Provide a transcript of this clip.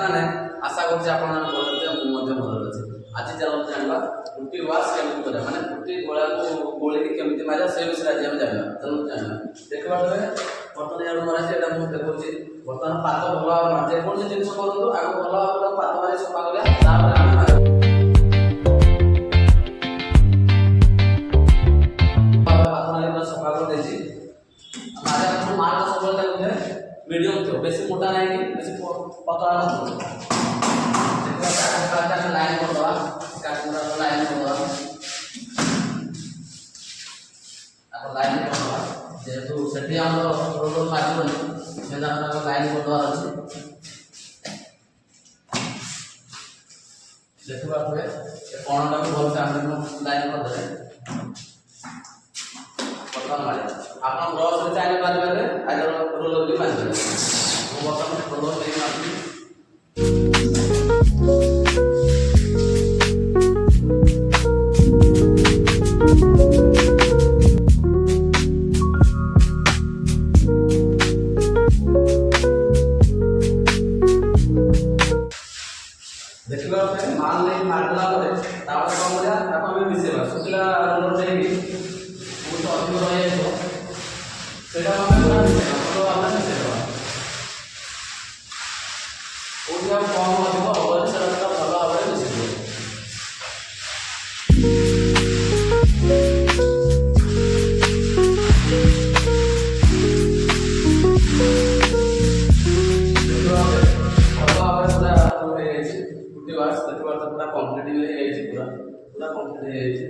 ମାନେ ଆଶା କରୁଛି ଆପଣମାନେ ଭଲ ଥିବେ, ମୁଁ ମଧ୍ୟ ଭଲ ଅଛି। ଆଜି ଚାଲନ୍ତୁ ଜାଣିବା ପୁଟି ୱାଶ କେମିତି କରିବା, ମାନେ ପୁଟି ଗୋଳାକୁ ଗୋଳିକି କେମିତି ମାରିବା ସେ ବିଷୟରେ ଆଜି ଆମେ ଜାଣିବା। ଚାଲନ୍ତୁ ଜାଣିବା। ଦେଖିବା ବର୍ତ୍ତମାନ ଇଆଡ଼ୁ ମରାଛି, ଏଇଟା ମୁଁ ଦେଖାଉଛି। ବର୍ତ୍ତମାନ ପାତ ଭଲ ଭାବରେ ମାରିବା। ଯେକୌଣସି ଜିନିଷ କରନ୍ତୁ ଆଗ ଭଲ ଭାବରେ ପାତ ମାରି ସଫା କରିବା, ତାପରେ ଆମେ ମାରିବା। ପାତ ମାରି ସଫା କରିଦେଇଛି। ମାରିବା ମାର୍କ ସବୁବେଳେ ତାକୁ ମିଡ଼ିୟମ୍ ଥିବ, ବେଶୀ ମୋଟା ନାହିଁ କି ବେଶୀ ପତଳା ନଥିବ। ଲାଇନ୍ କରିଦେବା, ଲାଇନ୍ କରିଦେବା, ଲାଇନ୍ କରିଦେବା। ଯେହେତୁ ସେଠି ଆମର ରୋଲ ମାରିବନି, ସେଟା ଆମର ଲାଇନ୍ କରିଦେବାର ଅଛି। ଦେଖିପାରୁଥିବେ ଏ କଣଟାକୁ ଭଲସେ ଆମେ ଲାଇନ୍ କରିଦେଲେ ବର୍ତ୍ତମାନ ମାରିବା। ଆପଣ ବ୍ରସ୍ରେ ଚାହିଁଲେ ମାରିପାରିବେ, ଆଇଦର ରୋଲର ବି ମାରିପାରିବେ। ମୁଁ ବର୍ତ୍ତମାନ ରୋଲର ନେଇ ମାରିବି। ଦେଖିପାରୁଥିବେ ମାଲ ନେଇ ମାରିଦେଲା ପରେ ତାପରେ କ'ଣ କରିବା, ତାକୁ ଆମେ ମିଶେଇବା। ଶୁଖିଲା ରୋଲର ଦେଇକି ବହୁତ ଅଧିକ ରହିଯାଇଥିବ, ସେଇଟା ଆମେ ପୁରା ମିଶେଇବା, ଭଲ ଭାବରେ ମିଶେଇଦେବା। କୋଉଠି ଆଉ କମ୍ ଅଧିକ ହବନି, ସେଟା ପୁରା ଭଲ ଭାବରେ ମିଶେଇଦେବା। ପୁରା କମ୍ପ୍ଲିଟ୍ ହେଇଯାଇଛି, ପୁରା କମ୍ପ୍ଲିଟ୍ ହେଇଯାଇଛି।